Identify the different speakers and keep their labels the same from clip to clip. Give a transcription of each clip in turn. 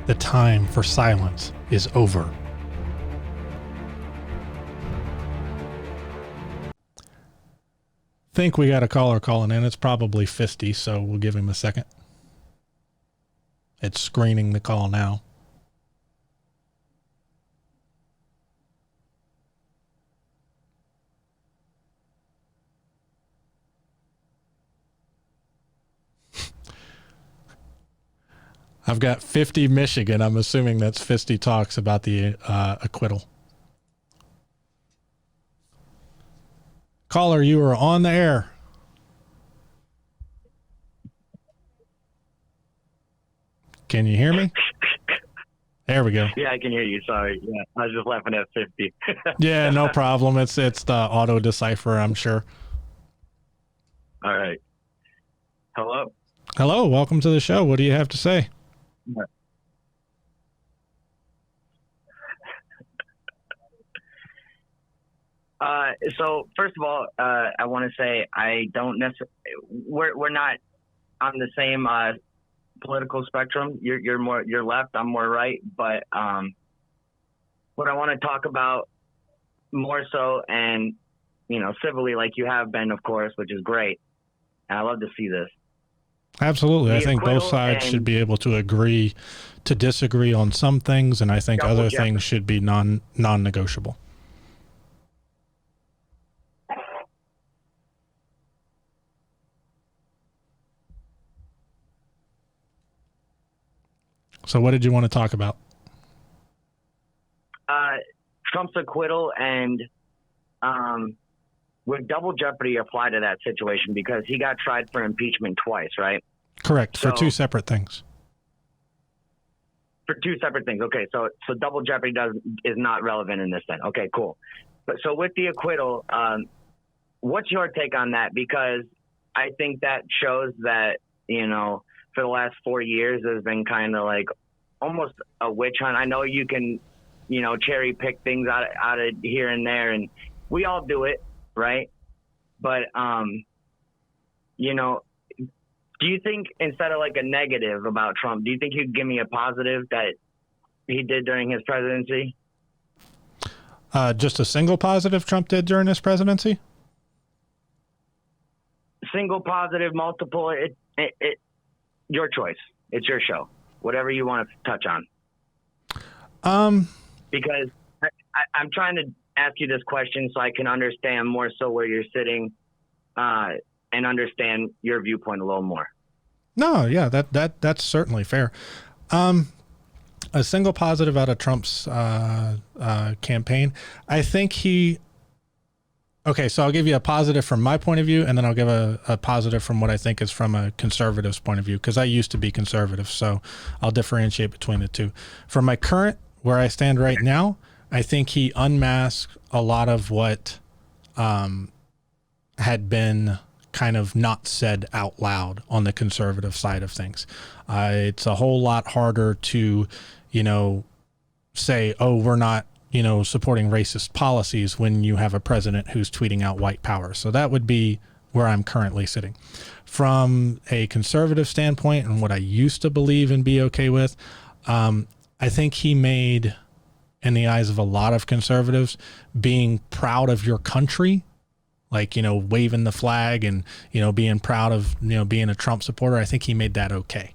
Speaker 1: The time for silence is over. Think we got a caller calling in. It's probably Fisty, so we'll give him a second. It's screening the call now. I've got 50 Michigan. I'm assuming that's Fisty Talks about the acquittal. Caller, you are on the air. Can you hear me? There we go.
Speaker 2: Yeah, I can hear you. Sorry. Yeah, I was just laughing at 50.
Speaker 1: Yeah, no problem. It's the auto decipher, I'm sure.
Speaker 2: All right. Hello.
Speaker 1: Hello. Welcome to the show. What do you have to say?
Speaker 2: So first of all, I want to say I don't necessarily. We're not on the same political spectrum. You're left. I'm more right. But what I want to talk about more so, and civilly, like you have been, of course, which is great. And I love to see this.
Speaker 1: Absolutely. I think both sides should be able to agree to disagree on some things, and I think other things should be non-negotiable. So what did you want to talk about?
Speaker 2: Trump's acquittal and would double jeopardy apply to that situation because he got tried for impeachment twice, right?
Speaker 1: Correct. For two separate things.
Speaker 2: For two separate things. Okay. So double jeopardy is not relevant in this then. Okay, cool. But so with the acquittal, what's your take on that? Because I think that shows that, for the last 4 years, there's been kind of like almost a witch hunt. I know you can, cherry pick things out of here and there, and we all do it, right? But, do you think instead of like a negative about Trump, do you think you'd give me a positive that he did during his presidency?
Speaker 1: Just a single positive Trump did during his presidency?
Speaker 2: Single positive, multiple, it your choice. It's your show. Whatever you want to touch on. Because I'm trying to ask you this question so I can understand more so where you're sitting and understand your viewpoint a little more.
Speaker 1: No, yeah, that's certainly fair. A single positive out of Trump's campaign, I think okay, so I'll give you a positive from my point of view, and then I'll give a positive from what I think is from a conservative's point of view, because I used to be conservative, so I'll differentiate between the two. From my current, where I stand right now, I think he unmasked a lot of what had been kind of not said out loud on the conservative side of things. It's a whole lot harder to, say, oh, we're not, supporting racist policies when you have a president who's tweeting out white power. So that would be where I'm currently sitting. From a conservative standpoint and what I used to believe and be okay with, I think he made, in the eyes of a lot of conservatives, being proud of your country, like, waving the flag and, being proud of, being a Trump supporter. I think he made that okay.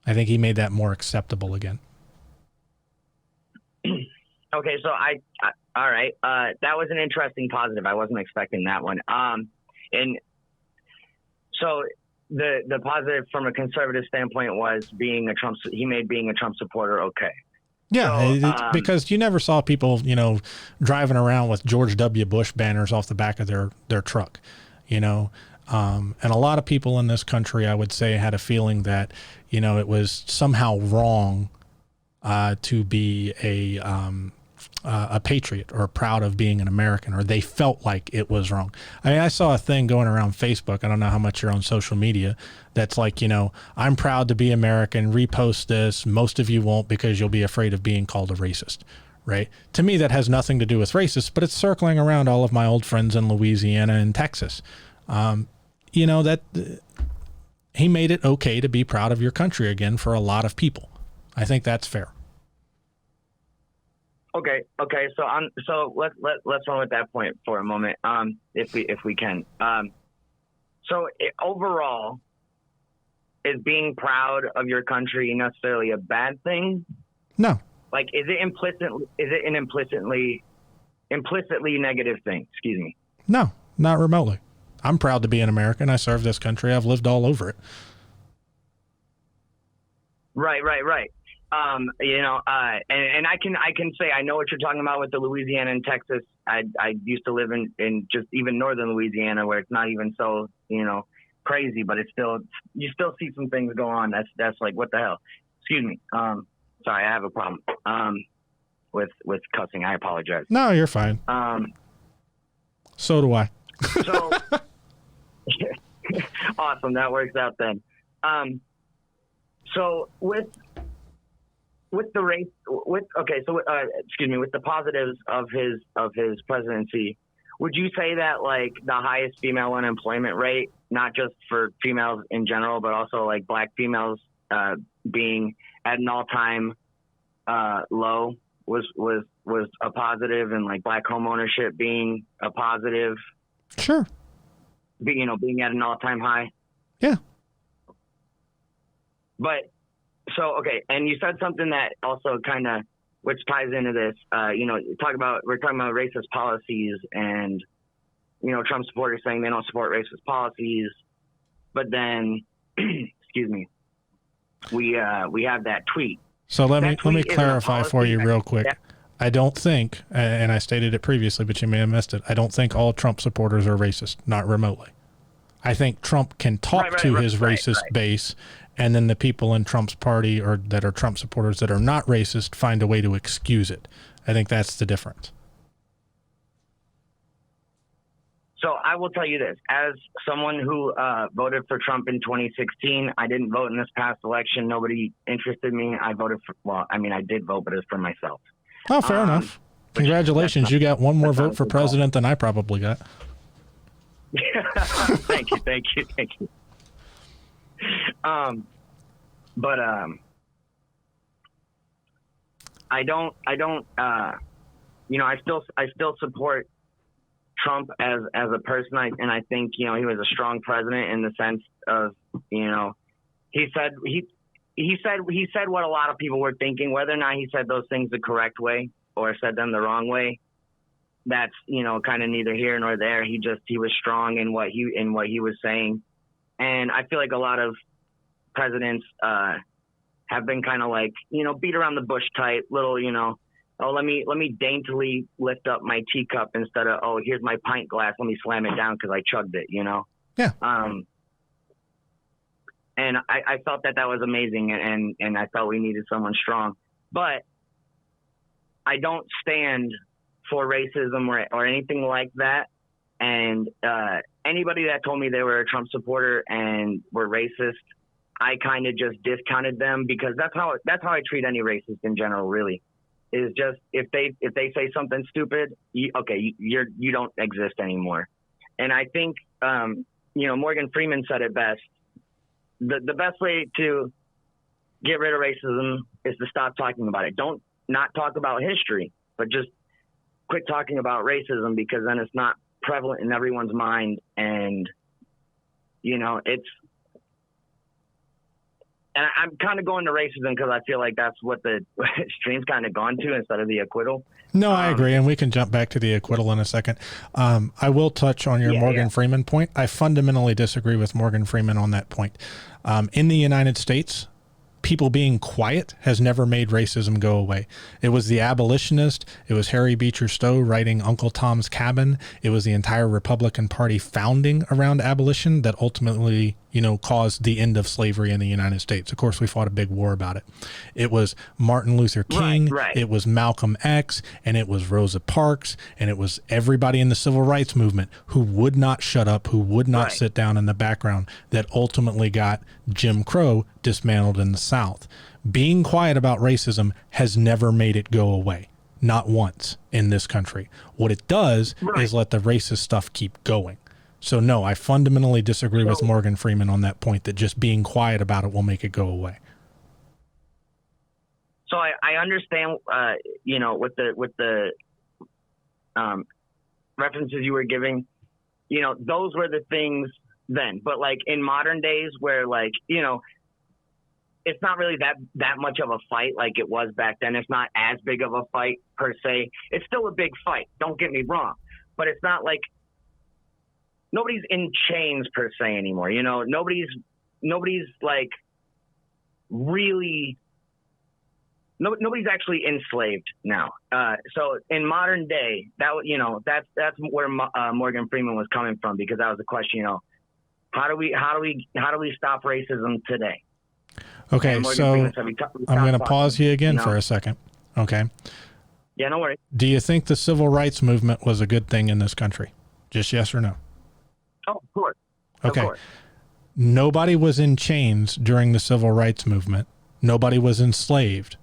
Speaker 1: I think he made that more acceptable again.
Speaker 2: Okay, so all right. That was an interesting positive. I wasn't expecting that one. And so the positive from a conservative standpoint was he made being a Trump supporter okay.
Speaker 1: Yeah,
Speaker 2: so,
Speaker 1: because you never saw people, driving around with George W. Bush banners off the back of their truck, and a lot of people in this country, I would say, had a feeling that, it was somehow wrong to be a patriot or proud of being an American, or they felt like it was wrong. I mean, I saw a thing going around Facebook. I don't know how much you're on social media. That's like, I'm proud to be American, repost this. Most of you won't because you'll be afraid of being called a racist, right? To me, that has nothing to do with racist, but it's circling around all of my old friends in Louisiana and Texas. That he made it okay to be proud of your country again for a lot of people. I think that's fair.
Speaker 2: Okay. So let's run with that point for a moment, if we can. Overall, is being proud of your country necessarily a bad thing?
Speaker 1: No.
Speaker 2: Like, is it an implicitly negative thing? Excuse me.
Speaker 1: No, not remotely. I'm proud to be an American. I serve this country. I've lived all over it.
Speaker 2: Right. And I can say I know what you're talking about with the Louisiana and Texas. I used to live in just even northern Louisiana, where it's not even so crazy, but you still see some things go on. That's like, what the hell? Excuse me. Sorry, I have a problem with cussing. I apologize.
Speaker 1: No, you're fine. So do I.
Speaker 2: So awesome, that works out then. So with the race, with the positives of his presidency, would you say that, like, the highest female unemployment rate, not just for females in general, but also like black females being at an all-time low was a positive, and like black home ownership being a positive?
Speaker 1: Sure.
Speaker 2: Being at an all-time high.
Speaker 1: Yeah.
Speaker 2: But so, okay, and you said something that also kind of, which ties into this, we're talking about racist policies, and, Trump supporters saying they don't support racist policies. But then, excuse me, we have that tweet.
Speaker 1: So let me clarify for you real quick. Yeah. I don't think, and I stated it previously, but you may have missed it, I don't think all Trump supporters are racist, not remotely. I think Trump can talk to his racist base, and then the people in Trump's party or that are Trump supporters that are not racist find a way to excuse it. I think that's the difference.
Speaker 2: So I will tell you this, as someone who voted for Trump in 2016, I didn't vote in this past election. Nobody interested me. I did vote, but it was for myself.
Speaker 1: Oh, fair enough. Congratulations. You got one more vote for president than I probably got.
Speaker 2: Thank you. I still support Trump as a person. And I think, he was a strong president in the sense of, he said what a lot of people were thinking. Whether or not he said those things the correct way or said them the wrong way, that's, kind of neither here nor there. He was strong in what he was saying. And I feel like a lot of presidents have been kind of like, beat around the bush type, little, let me daintily lift up my teacup instead of, oh, here's my pint glass, let me slam it down because I chugged it,
Speaker 1: Yeah.
Speaker 2: And I felt that was amazing, and I felt we needed someone strong. But I don't stand for racism or anything like that. And anybody that told me they were a Trump supporter and were racist, I kind of just discounted them, because that's how I treat any racist in general, really. Is just if they say something stupid, you don't exist anymore. And I think Morgan Freeman said it best. The best way to get rid of racism is to stop talking about it. Don't not talk about history, but just quit talking about racism, because then it's not prevalent in everyone's mind. And and I'm kind of going to racism because I feel like that's what the stream's kind of gone to instead of the acquittal.
Speaker 1: No, I agree. And we can jump back to the acquittal in a second. I will touch on your Morgan Freeman point. I fundamentally disagree with Morgan Freeman on that point. In the United States, people being quiet has never made racism go away. It was the abolitionist. It was Harry Beecher Stowe writing Uncle Tom's Cabin. It was the entire Republican Party founding around abolition that ultimately, caused the end of slavery in the United States. Of course, we fought a big war about it. It was Martin Luther King.
Speaker 2: Right.
Speaker 1: It was Malcolm X, and it was Rosa Parks, and it was everybody in the civil rights movement who would not shut up, who would not sit down in the background, that ultimately got Jim Crow dismantled in the South. Being quiet about racism has never made it go away. Not once in this country. What it does is let the racist stuff keep going. So no, I fundamentally disagree with Morgan Freeman on that point, that just being quiet about it will make it go away.
Speaker 2: So I understand, with the references you were giving, those were the things then. But like in modern days where like, it's not really that much of a fight like it was back then. It's not as big of a fight per se. It's still a big fight. Don't get me wrong, but it's not like nobody's in chains per se anymore. Nobody's like really. Nobody's actually enslaved now. So in modern day, that's where Morgan Freeman was coming from, because that was the question. How do we stop racism today?
Speaker 1: Okay, so I'm going to pause you again for a second. Okay.
Speaker 2: Yeah, no worries.
Speaker 1: Do you think the civil rights movement was a good thing in this country? Just yes or no?
Speaker 2: Oh, of course.
Speaker 1: Okay.
Speaker 2: Of course.
Speaker 1: Nobody was in chains during the civil rights movement. Nobody was enslaved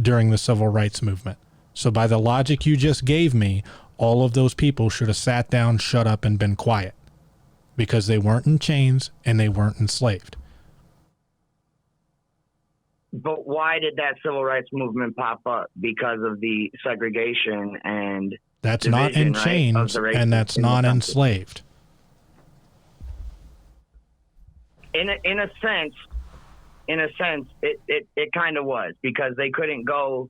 Speaker 1: during the civil rights movement. So by the logic you just gave me, all of those people should have sat down, shut up, and been quiet, because they weren't in chains and they weren't enslaved.
Speaker 2: But why did that civil rights movement pop up? Because of the segregation and
Speaker 1: that's
Speaker 2: division,
Speaker 1: not in
Speaker 2: right,
Speaker 1: chains, and that's not enslaved.
Speaker 2: In a sense, it kind of was, because they couldn't go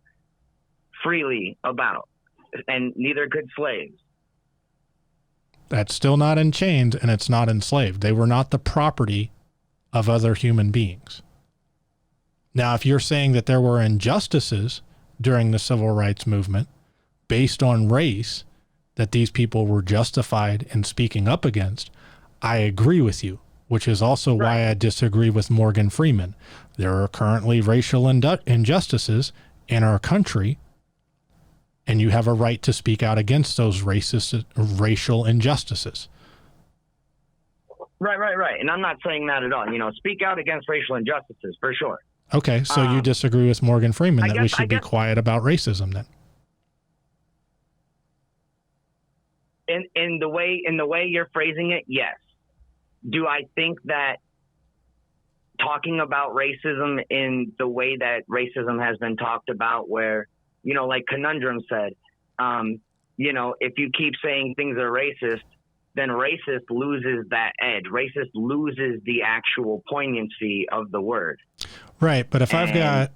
Speaker 2: freely about, and neither could slaves.
Speaker 1: That's still not in chains, and it's not enslaved. They were not the property of other human beings. Now, if you're saying that there were injustices during the civil rights movement based on race that these people were justified in speaking up against, I agree with you, which is also why I disagree with Morgan Freeman. There are currently racial injustices in our country, and you have a right to speak out against those racial injustices.
Speaker 2: Right. And I'm not saying that at all. Speak out against racial injustices, for sure.
Speaker 1: Okay, so you disagree with Morgan Freeman that we should be quiet about racism then?
Speaker 2: In the way you're phrasing it, yes. Do I think that talking about racism in the way that racism has been talked about, where, like Conundrum said, if you keep saying things are racist, then racist loses that edge. Racist loses the actual poignancy of the word.
Speaker 1: Right, but if I've got,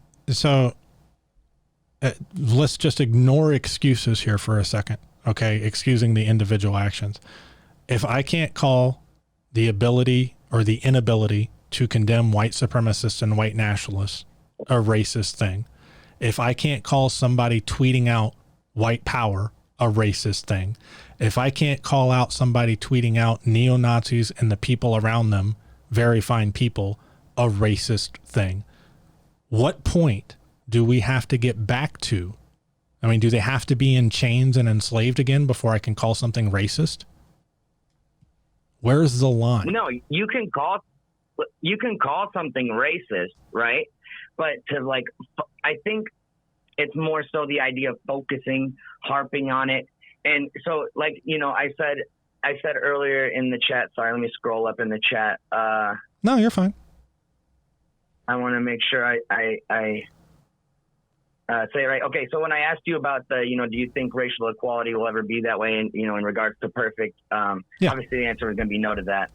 Speaker 1: let's just ignore excuses here for a second, okay? Excusing the individual actions. If I can't call the ability or the inability to condemn white supremacists and white nationalists a racist thing, if I can't call somebody tweeting out white power a racist thing, if I can't call out somebody tweeting out neo-Nazis and the people around them, very fine people, a racist thing, what point do we have to get back to? I mean, do they have to be in chains and enslaved again before I can call something racist? Where's the line?
Speaker 2: No, you can call something racist, right? But I think it's more so the idea of focusing, harping on it. And so, I said earlier in the chat, sorry, let me scroll up in the chat.
Speaker 1: No, you're fine.
Speaker 2: I want to make sure I say it right. Okay, so when I asked you about do you think racial equality will ever be that way, in regards to perfect, obviously the answer is going to be no to that.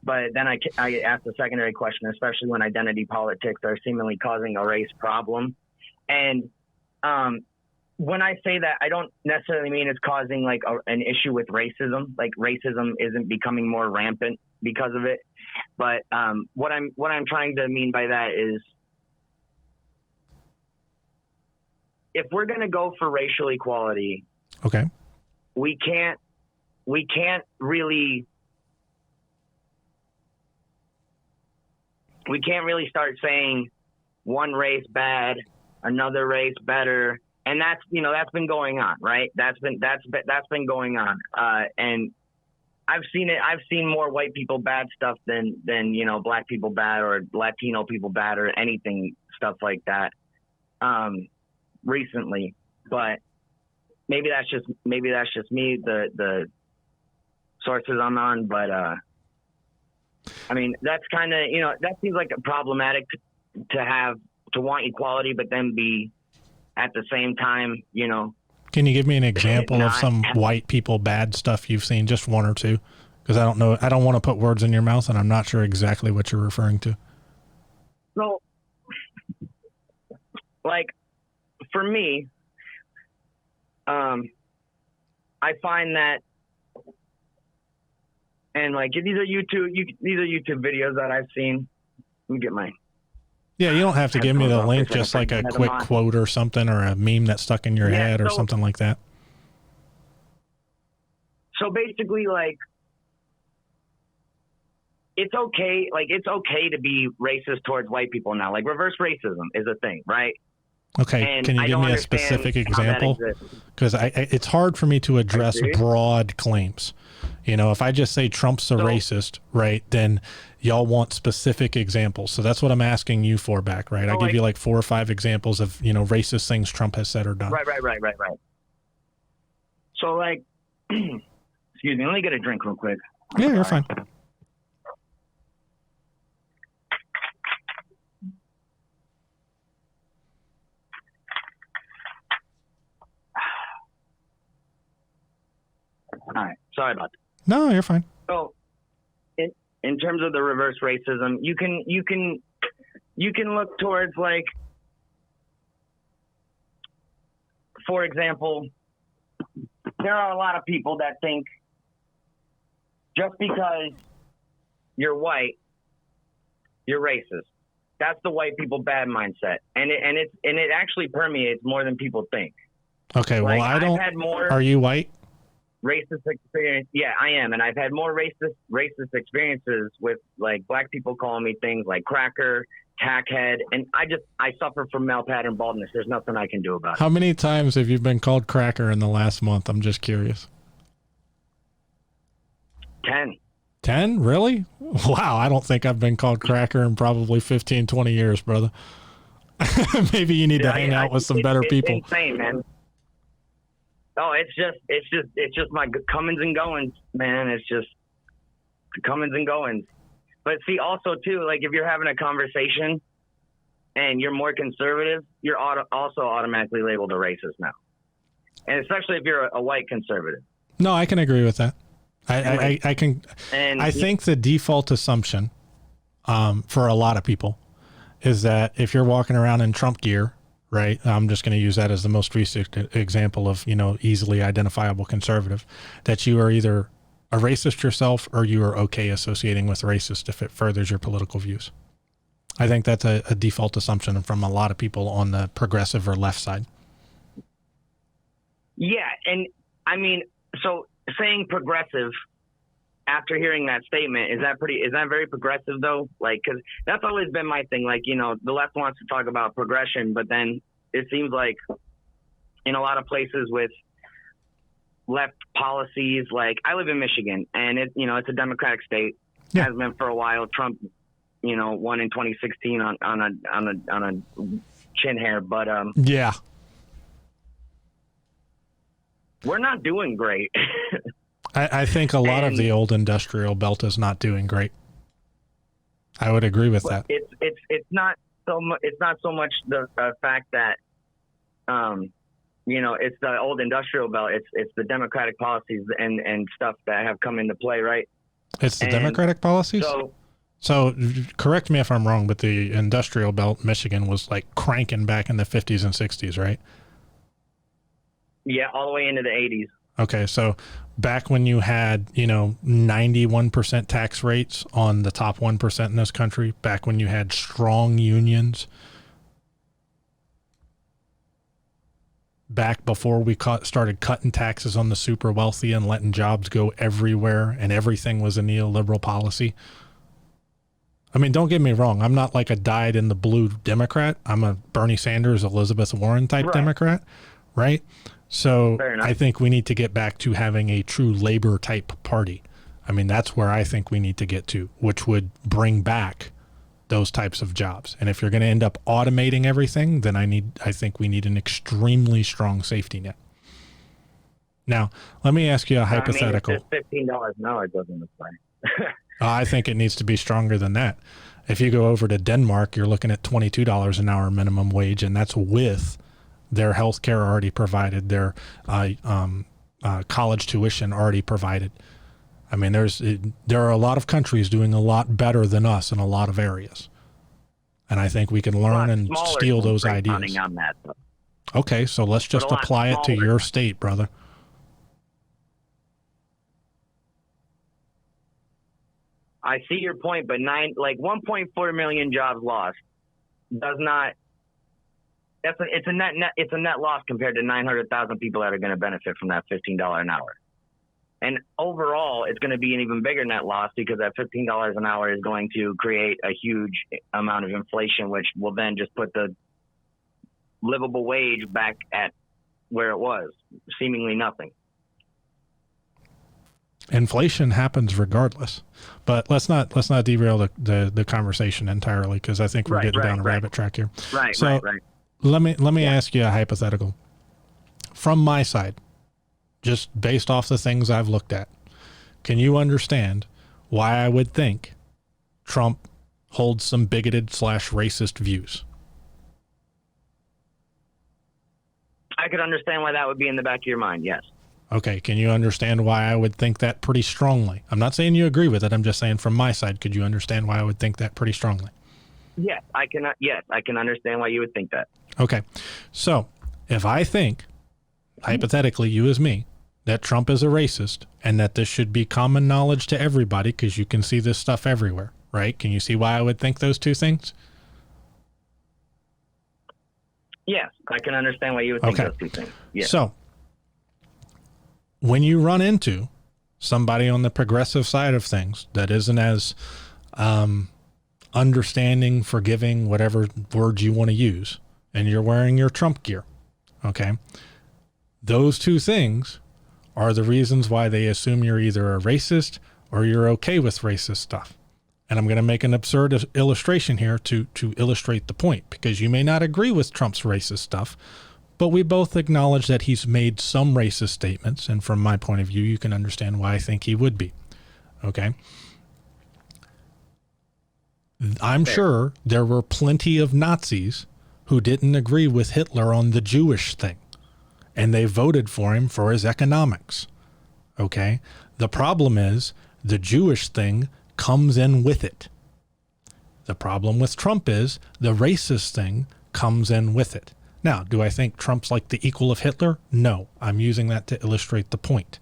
Speaker 2: But then I asked a secondary question, especially when identity politics are seemingly causing a race problem. And when I say that, I don't necessarily mean it's causing an issue with racism. Like racism isn't becoming more rampant because of it. But what I'm trying to mean by that is, if we're going to go for racial equality,
Speaker 1: okay,
Speaker 2: we can't really start saying one race bad, another race better, and that's been going on, right? That's been going on, and I've seen more white people bad stuff than black people bad or Latino people bad or anything stuff like that recently. But maybe that's just me, the sources I'm on, but I mean, that's kind of, that seems like a problematic to want equality, but then be at the same time, you know.
Speaker 1: Can you give me an example of
Speaker 2: Not-
Speaker 1: some white people bad stuff you've seen? Just one or two, because I don't know. I don't want to put words in your mouth, and I'm not sure exactly what you're referring to.
Speaker 2: So, like, for me, I find that, and like these are YouTube videos that I've seen. Let me get my.
Speaker 1: Yeah, you don't have to give me the link, just like a quick quote or something, or a meme that stuck in your head or something like that.
Speaker 2: So basically, like, it's okay to be racist towards white people now. Like, reverse racism is a thing, right?
Speaker 1: Okay,
Speaker 2: And
Speaker 1: can you
Speaker 2: I
Speaker 1: give
Speaker 2: don't
Speaker 1: me a
Speaker 2: understand
Speaker 1: specific
Speaker 2: how that
Speaker 1: example?
Speaker 2: exists.
Speaker 1: Because it's hard for me to address broad claims. You know, if I just say Trump's a racist, right, then y'all want specific examples. So that's what I'm asking you for back, right? I give you like 4 or 5 examples of, you know, racist things Trump has said or done.
Speaker 2: Right. So, like, excuse me, let me get a drink real quick.
Speaker 1: Yeah, you're fine.
Speaker 2: All right, sorry about that.
Speaker 1: No, you're fine.
Speaker 2: So, in terms of the reverse racism, you can look towards, like, for example, there are a lot of people that think just because you're white, you're racist. That's the white people bad mindset, and it actually permeates more than people think.
Speaker 1: Okay,
Speaker 2: like,
Speaker 1: well, I don't.
Speaker 2: I've had more
Speaker 1: are you white?
Speaker 2: Racist experience. Yeah, I am, and I've had more racist experiences with, like, black people calling me things like cracker, tackhead, and I suffer from male pattern baldness. There's nothing I can do about it.
Speaker 1: How many times have you been called cracker in the last month? I'm just curious.
Speaker 2: 10.
Speaker 1: 10? Really? Wow, I don't think I've been called cracker in probably 15, 20 years, brother. Maybe you need to hang out with some better people.
Speaker 2: It's insane, man. Oh, it's just my comings and goings, man. It's just comings and goings. But see, also too, like, if you're having a conversation and you're more conservative, you're also automatically labeled a racist now, and especially if you're a white conservative.
Speaker 1: No, I can agree with that. I can. And I think the default assumption for a lot of people is that if you're walking around in Trump gear, right? I'm just going to use that as the most recent example of, you know, easily identifiable conservative, that you are either a racist yourself or you are okay associating with racist if it furthers your political views. I think that's a default assumption from a lot of people on the progressive or left side.
Speaker 2: Yeah. And I mean, so saying progressive after hearing that statement, is that very progressive though? Like, cause that's always been my thing. Like, you know, the left wants to talk about progression, but then it seems like in a lot of places with left policies, like, I live in Michigan, and it's a Democratic state. Yeah. Has been for a while. Trump, won in 2016 on a chin hair, but
Speaker 1: yeah,
Speaker 2: we're not doing great.
Speaker 1: I think a lot of the old industrial belt is not doing great. I would agree with that.
Speaker 2: It's not so much the fact that it's the old industrial belt. It's the Democratic policies and stuff that have come into play, right?
Speaker 1: It's the Democratic policies. So correct me if I'm wrong, but the industrial belt, Michigan, was like cranking back in the 50s and 60s, right?
Speaker 2: Yeah, all the way into the 80s.
Speaker 1: Okay, so back when you had, 91% tax rates on the top 1% in this country, back when you had strong unions, back before we started cutting taxes on the super wealthy and letting jobs go everywhere and everything was a neoliberal policy. I mean, don't get me wrong. I'm not like a dyed-in-the-blue Democrat. I'm a Bernie Sanders, Elizabeth Warren type Democrat, right? So I think we need to get back to having a true labor type party. I mean, that's where I think we need to get to, which would bring back those types of jobs. And if you're going to end up automating everything, then I think we need an extremely strong safety net. Now, let me ask you a hypothetical.
Speaker 2: I mean, $15 an hour doesn't apply.
Speaker 1: I think it needs to be stronger than that. If you go over to Denmark, you're looking at $22 an hour minimum wage, and that's with their health care already provided, their college tuition already provided. I mean, there are a lot of countries doing a lot better than us in a lot of areas. And I think we can learn and steal those ideas.
Speaker 2: On that,
Speaker 1: okay, so let's just apply it to your state, brother.
Speaker 2: I see your point, but 1.4 million jobs lost does not. It's a net loss compared to 900,000 people that are going to benefit from that $15 an hour. And overall, it's going to be an even bigger net loss because that $15 an hour is going to create a huge amount of inflation, which will then just put the livable wage back at where it was, seemingly nothing.
Speaker 1: Inflation happens regardless, but let's not derail the conversation entirely, because I think we're getting down a rabbit track here.
Speaker 2: Right.
Speaker 1: Let me ask you a hypothetical from my side, just based off the things I've looked at. Can you understand why I would think Trump holds some bigoted / racist views?
Speaker 2: I could understand why that would be in the back of your mind. Yes.
Speaker 1: Okay. Can you understand why I would think that pretty strongly? I'm not saying you agree with it. I'm just saying from my side, could you understand why I would think that pretty strongly?
Speaker 2: Yes, I can. Yes, I can understand why you would think that.
Speaker 1: Okay. So if I think, hypothetically, you as me, that Trump is a racist and that this should be common knowledge to everybody, because you can see this stuff everywhere, right? Can you see why I would think those two things?
Speaker 2: Yes, I can understand why you would think those two things. Yes.
Speaker 1: So when you run into somebody on the progressive side of things that isn't as understanding, forgiving, whatever words you want to use, and you're wearing your Trump gear, okay, those two things are the reasons why they assume you're either a racist or you're okay with racist stuff. And I'm going to make an absurd illustration here to illustrate the point, because you may not agree with Trump's racist stuff, but we both acknowledge that he's made some racist statements. And from my point of view, you can understand why I think he would be. Okay. I'm sure there were plenty of Nazis who didn't agree with Hitler on the Jewish thing, and they voted for him for his economics. Okay. The problem is the Jewish thing comes in with it. The problem with Trump is the racist thing comes in with it. Now, do I think Trump's like the equal of Hitler? No, I'm using that to illustrate the point.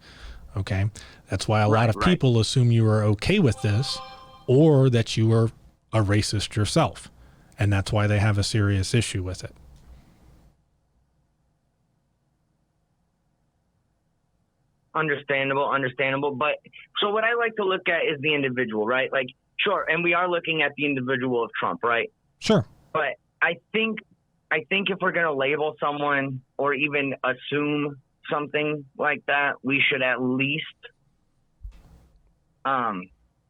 Speaker 1: Okay. That's why a lot of people assume you are okay with this, or that you are a racist yourself. And that's why they have a serious issue with it.
Speaker 2: Understandable. But so what I like to look at is the individual, right? Like, sure. And we are looking at the individual of Trump, right?
Speaker 1: Sure.
Speaker 2: But I think if we're going to label someone or even assume something like that, we should at least,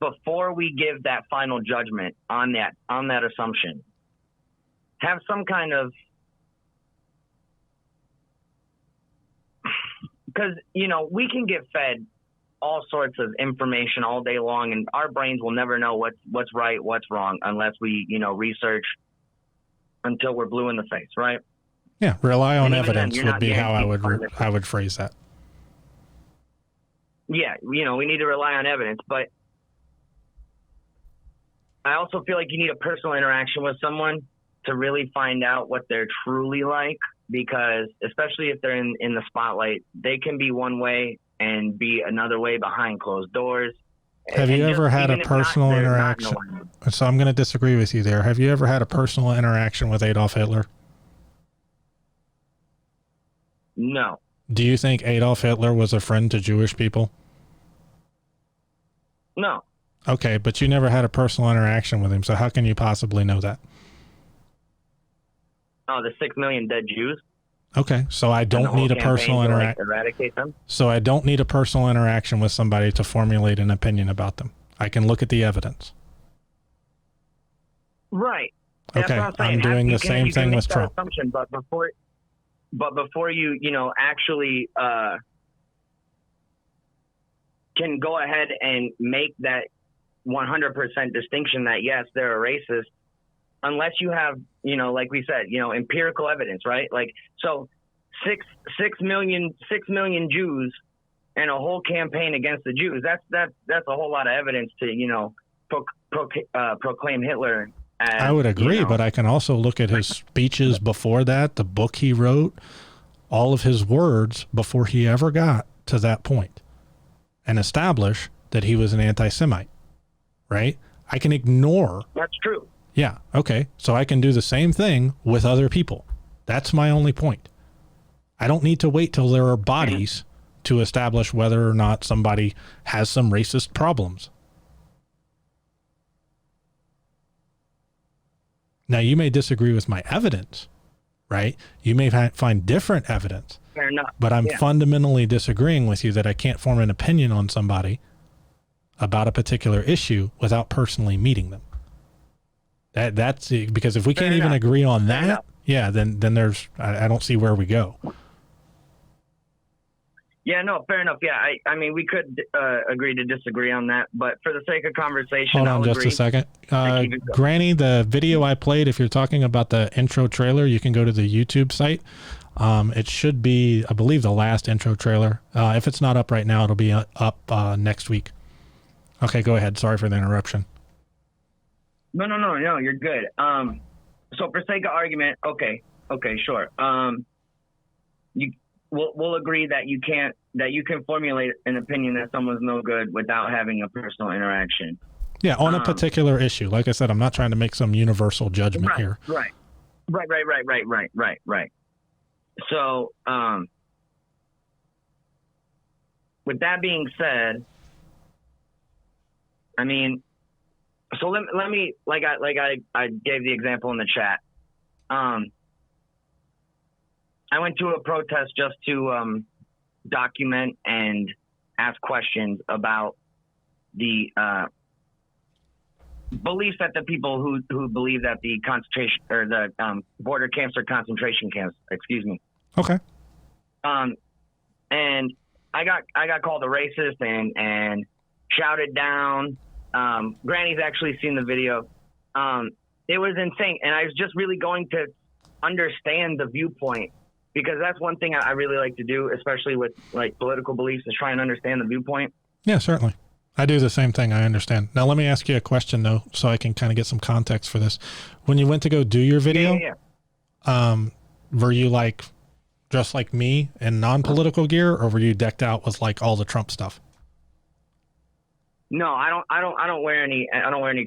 Speaker 2: before we give that final judgment on that assumption, have some kind of, because, we can get fed all sorts of information all day long, and our brains will never know what's right, what's wrong, unless we, research until we're blue in the face, right?
Speaker 1: Yeah, rely on evidence would be how I would phrase that.
Speaker 2: Yeah, we need to rely on evidence, but I also feel like you need a personal interaction with someone to really find out what they're truly like, because especially if they're in the spotlight, they can be one way and be another way behind closed doors.
Speaker 1: Have you ever had a personal interaction? So I'm going to disagree with you there. Have you ever had a personal interaction with Adolf Hitler?
Speaker 2: No.
Speaker 1: Do you think Adolf Hitler was a friend to Jewish people?
Speaker 2: No.
Speaker 1: Okay, but you never had a personal interaction with him, so how can you possibly know that?
Speaker 2: Oh, the 6 million dead Jews?
Speaker 1: Okay, so I don't need a personal interaction.
Speaker 2: Eradicate them?
Speaker 1: So I don't need a personal interaction with somebody to formulate an opinion about them. I can look at the evidence.
Speaker 2: Right.
Speaker 1: Okay, I'm doing the same thing with Trump.
Speaker 2: Assumption, but before you, actually can go ahead and make that 100% distinction that yes, they're a racist, unless you have like we said, empirical evidence, right? Like, so 6 million Jews and a whole campaign against the Jews. That's a whole lot of evidence to, proclaim Hitler as,
Speaker 1: I would agree, but I can also look at his speeches before that, the book he wrote, all of his words before he ever got to that point, and establish that he was an anti-Semite, right? I can ignore.
Speaker 2: That's true.
Speaker 1: Yeah. Okay. So I can do the same thing with other people. That's my only point. I don't need to wait till there are bodies to establish whether or not somebody has some racist problems. Now, you may disagree with my evidence, right? You may find different evidence.
Speaker 2: Fair enough.
Speaker 1: But I'm fundamentally disagreeing with you that I can't form an opinion on somebody about a particular issue without personally meeting them. That's because if we can't even agree on that, then there's, I don't see where we go.
Speaker 2: Yeah, no, fair enough. Yeah, I mean, we could agree to disagree on that, but for the sake of conversation,
Speaker 1: hold on just a second. Granny, the video I played, if you're talking about the intro trailer, you can go to the YouTube site. It should be, I believe, the last intro trailer. If it's not up right now, it'll be up next week. Okay, go ahead. Sorry for the interruption.
Speaker 2: No, you're good. So for sake of argument, okay, sure. We'll agree that you can formulate an opinion that someone's no good without having a personal interaction.
Speaker 1: Yeah, on a particular issue. Like I said, I'm not trying to make some universal judgment here.
Speaker 2: Right. So, with that being said, I mean, so let me, like I gave the example in the chat. I went to a protest just to document and ask questions about the beliefs that the people who believe that the concentration or the border camps are concentration camps. Excuse me.
Speaker 1: Okay.
Speaker 2: And I got called a racist and shouted down. Granny's actually seen the video. It was insane, and I was just really going to understand the viewpoint. Because that's one thing I really like to do, especially with like political beliefs, is try and understand the viewpoint.
Speaker 1: Yeah, certainly. I do the same thing. I understand. Now, let me ask you a question, though, so I can kind of get some context for this. When you went to go do your video, were you like dressed like me in non-political gear, or were you decked out with like all the Trump stuff?
Speaker 2: No, I don't wear any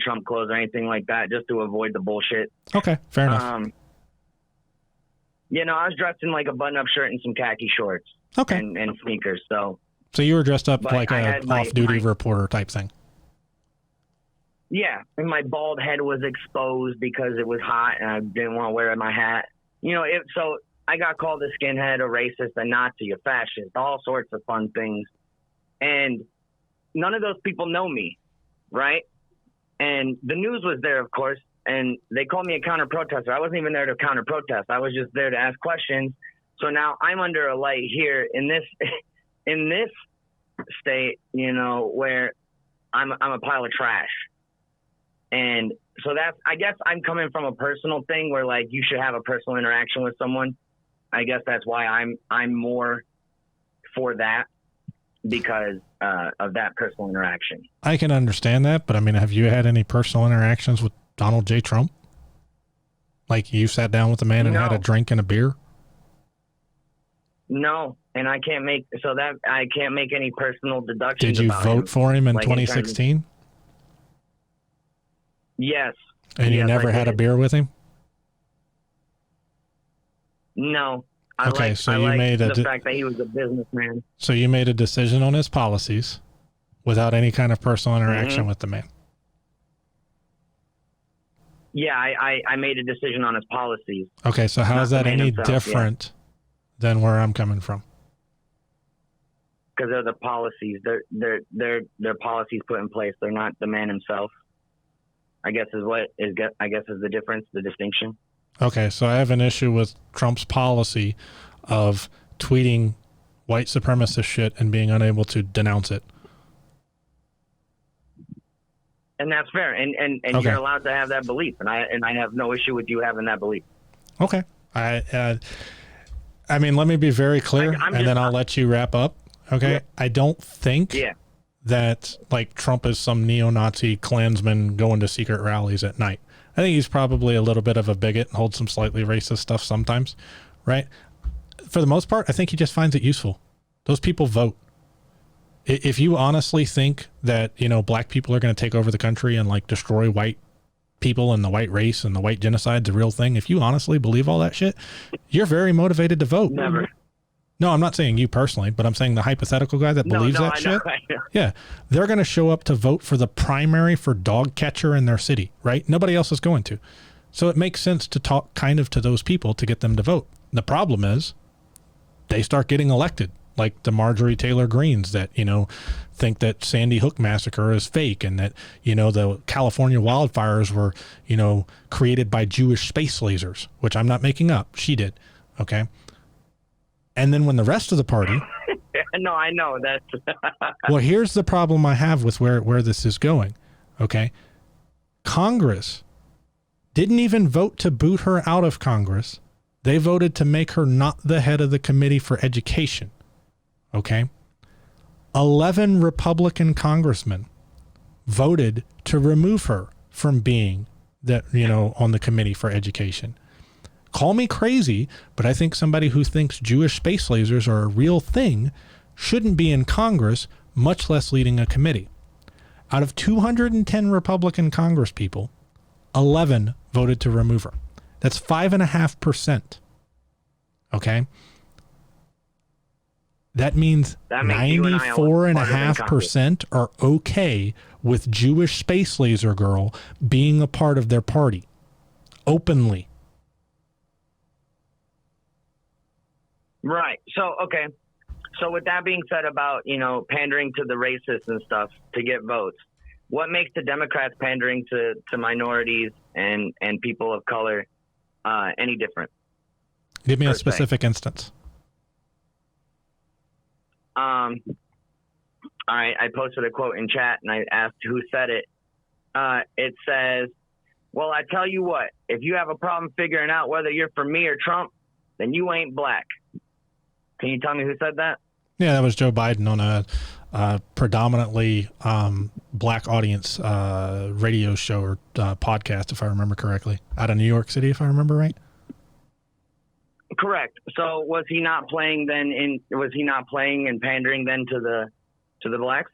Speaker 2: Trump clothes or anything like that, just to avoid the bullshit.
Speaker 1: Okay, fair enough.
Speaker 2: I was dressed in like a button-up shirt and some khaki shorts.
Speaker 1: Okay.
Speaker 2: And sneakers. So
Speaker 1: you were dressed up like a off-duty reporter type thing.
Speaker 2: Yeah, and my bald head was exposed because it was hot and I didn't want to wear my hat. So I got called a skinhead, a racist, a Nazi, a fascist, all sorts of fun things. And none of those people know me, right? And the news was there, of course. And they called me a counter-protester. I wasn't even there to counter-protest. I was just there to ask questions. So now I'm under a light here in this state, where I'm a pile of trash. And so I guess I'm coming from a personal thing where like you should have a personal interaction with someone. I guess that's why I'm more for that, because of that personal interaction.
Speaker 1: I can understand that, but I mean, have you had any personal interactions with Donald J. Trump? Like you sat down with the man and had a drink and a beer?
Speaker 2: No, and I can't make any personal deductions.
Speaker 1: Did you vote for him in 2016?
Speaker 2: Yes.
Speaker 1: And you never had a beer with him?
Speaker 2: No.
Speaker 1: So you made
Speaker 2: the fact that he was a businessman.
Speaker 1: So you made a decision on his policies without any kind of personal interaction with the man.
Speaker 2: Yeah, I made a decision on his policies.
Speaker 1: Okay, so how is that any different than where I'm coming from?
Speaker 2: Because they're the policies. They're policies put in place. They're not the man himself. I guess is the difference, the distinction.
Speaker 1: Okay, so I have an issue with Trump's policy of tweeting white supremacist shit and being unable to denounce it.
Speaker 2: And that's fair. And
Speaker 1: Okay.
Speaker 2: you're allowed to have that belief. And I have no issue with you having that belief.
Speaker 1: Okay. I mean, let me be very clear, then I'll let you wrap up. Okay.
Speaker 2: Yeah.
Speaker 1: I don't think that like Trump is some neo-Nazi Klansman going to secret rallies at night. I think he's probably a little bit of a bigot and holds some slightly racist stuff sometimes, right? For the most part, I think he just finds it useful. Those people vote. If you honestly think that, you know, black people are going to take over the country and like destroy white people and the white race and the white genocide's a real thing, if you honestly believe all that shit, you're very motivated to vote.
Speaker 2: Never.
Speaker 1: No, I'm not saying you personally, but I'm saying the hypothetical guy that believes that shit.
Speaker 2: I know.
Speaker 1: Yeah. They're going to show up to vote for the primary for dog catcher in their city, right? Nobody else is going to. So it makes sense to talk kind of to those people to get them to vote. The problem is they start getting elected, like the Marjorie Taylor Greens that, you know, think that Sandy Hook massacre is fake and that, you know, the California wildfires were, you know, created by Jewish space lasers, which I'm not making up. She did. Okay. And then when the rest of the party.
Speaker 2: No, I know that.
Speaker 1: Well, here's the problem I have with where this is going. Okay. Congress didn't even vote to boot her out of Congress. They voted to make her not the head of the committee for education. Okay. 11 Republican congressmen voted to remove her from being that, you know, on the committee for education. Call me crazy, but I think somebody who thinks Jewish space lasers are a real thing shouldn't be in Congress, much less leading a committee. Out of 210 Republican congresspeople, 11 voted to remove her. That's 5.5%. Okay. That means 94.5% are okay with Jewish space laser girl being a part of their party openly.
Speaker 2: Right. So, okay. So with that being said about, you know, pandering to the racists and stuff to get votes, what makes the Democrats pandering to minorities and people of color any different?
Speaker 1: Give me a specific instance.
Speaker 2: All right. I posted a quote in chat and I asked who said it. It says, well, I tell you what, if you have a problem figuring out whether you're for me or Trump, then you ain't black. Can you tell me who said that?
Speaker 1: Yeah, that was Joe Biden on a predominantly black audience radio show or podcast, if I remember correctly, out of New York City, if I remember right.
Speaker 2: Correct. So was he not playing then and pandering then to the blacks?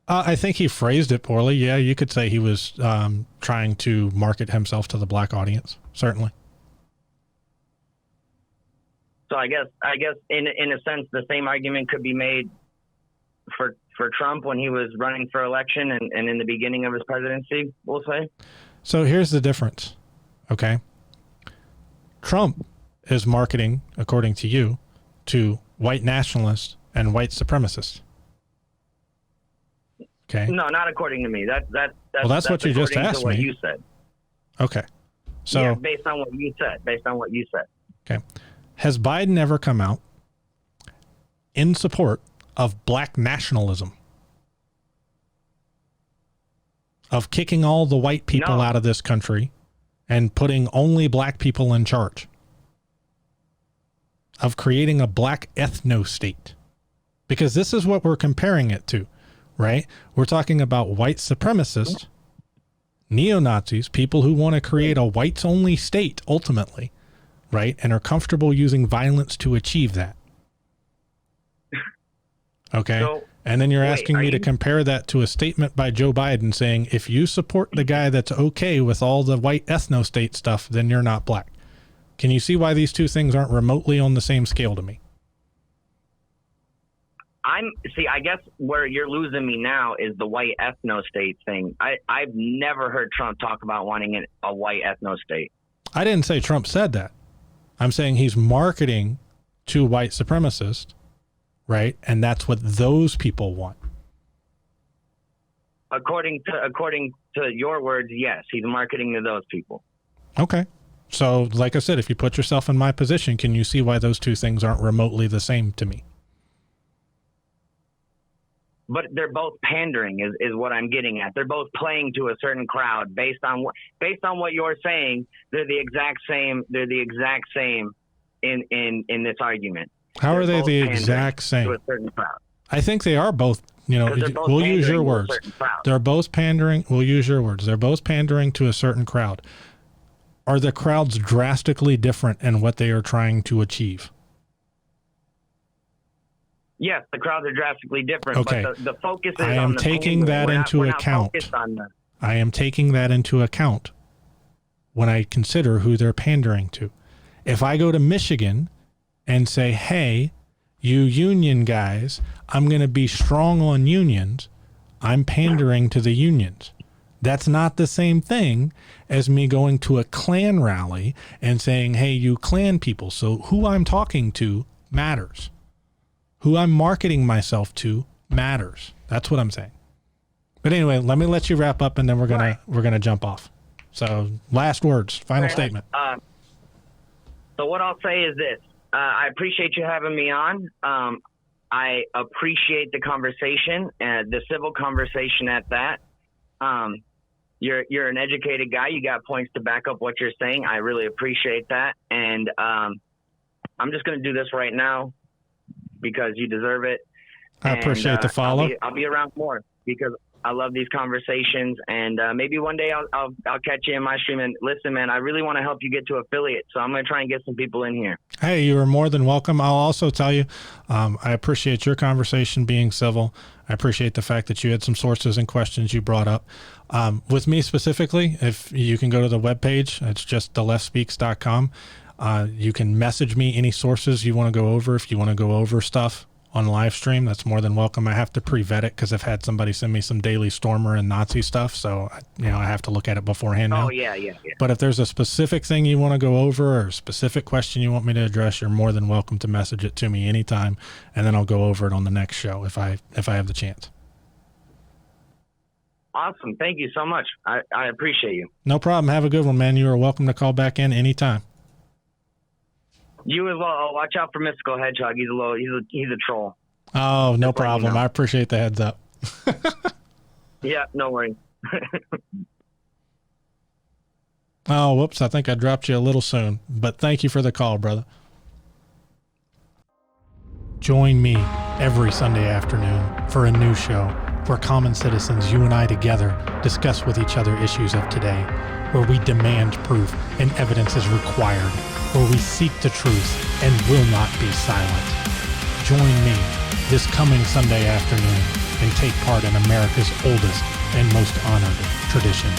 Speaker 1: I think he phrased it poorly. Yeah, you could say he was trying to market himself to the black audience. Certainly.
Speaker 2: So I guess in a sense the same argument could be made for Trump when he was running for election and in the beginning of his presidency, we'll say.
Speaker 1: So here's the difference. Okay. Trump is marketing, according to you, to white nationalists and white supremacists. Okay.
Speaker 2: No, not according to me. That's
Speaker 1: what you just asked
Speaker 2: what
Speaker 1: me.
Speaker 2: You said.
Speaker 1: Okay. So
Speaker 2: yeah, based on what you said.
Speaker 1: Okay. Has Biden ever come out in support of black nationalism? Of kicking all the white people out of this country and putting only black people in charge? Of creating a black ethno-state? Because this is what we're comparing it to, right? We're talking about white supremacists, neo-Nazis, people who want to create a whites-only state ultimately, right? And are comfortable using violence to achieve that. Okay.
Speaker 2: So,
Speaker 1: and then you're asking me to compare that to a statement by Joe Biden saying, if you support the guy that's okay with all the white ethno-state stuff, then you're not black. Can you see why these two things aren't remotely on the same scale to me?
Speaker 2: I guess where you're losing me now is the white ethno-state thing. I've never heard Trump talk about wanting a white ethno-state.
Speaker 1: I didn't say Trump said that. I'm saying he's marketing to white supremacists, right? And that's what those people want.
Speaker 2: According to your words, yes, he's marketing to those people.
Speaker 1: Okay. So, like I said, if you put yourself in my position, can you see why those two things aren't remotely the same to me?
Speaker 2: but they're both pandering is what I'm getting at. They're both playing to a certain crowd based on what you're saying. They're the exact same. They're the exact same in this argument.
Speaker 1: How
Speaker 2: They're
Speaker 1: are they
Speaker 2: both
Speaker 1: the
Speaker 2: pandering
Speaker 1: exact same?
Speaker 2: to a certain crowd.
Speaker 1: I think they are both, we'll use your words. They're both pandering. We'll use your words. They're both pandering to a certain crowd. Are the crowds drastically different in what they are trying to achieve?
Speaker 2: Yes, the crowds are drastically different.
Speaker 1: Okay.
Speaker 2: But the focus is
Speaker 1: I am
Speaker 2: on the
Speaker 1: taking that into account. I am taking that into account when I consider who they're pandering to. If I go to Michigan and say, hey, you union guys, I'm going to be strong on unions, I'm pandering to the unions. That's not the same thing as me going to a Klan rally and saying, hey, you Klan people. So who I'm talking to matters. Who I'm marketing myself to matters. That's what I'm saying. But anyway, let me let you wrap up, and then we're gonna jump off. So last words, final statement.
Speaker 2: So what I'll say is this: I appreciate you having me on. I appreciate the conversation and the civil conversation at that. You're an educated guy. You got points to back up what you're saying. I really appreciate that, and I'm just gonna do this right now because you deserve it.
Speaker 1: I appreciate the follow.
Speaker 2: I'll be around more because I love these conversations, and maybe one day I'll catch you in my stream. And listen, man, I really want to help you get to affiliate, so I'm going to try and get some people in here.
Speaker 1: Hey, you are more than welcome. I'll also tell you, I appreciate your conversation being civil. I appreciate the fact that you had some sources and questions you brought up. With me specifically, if you can go to the webpage, it's just theleftspeaks.com. You can message me any sources you want to go over. If you want to go over stuff on live stream, that's more than welcome. I have to pre-vet it because I've had somebody send me some Daily Stormer and Nazi stuff, so I have to look at it beforehand now.
Speaker 2: Oh, yeah.
Speaker 1: But if there's a specific thing you want to go over or a specific question you want me to address, you're more than welcome to message it to me anytime, and then I'll go over it on the next show if I have the chance.
Speaker 2: Awesome. Thank you so much. I appreciate you.
Speaker 1: No problem. Have a good one, man. You are welcome to call back in anytime.
Speaker 2: You as well. Oh, watch out for Mystical Hedgehog. He's a troll.
Speaker 1: Oh, no problem. I appreciate the heads up.
Speaker 2: Yeah, no worries.
Speaker 1: Oh, whoops. I think I dropped you a little soon, but thank you for the call, brother. Join me every Sunday afternoon for a new show where common citizens, you and I together, discuss with each other issues of today, where we demand proof and evidence is required, where we seek the truth and will not be silent. Join me this coming Sunday afternoon and take part in America's oldest and most honored tradition,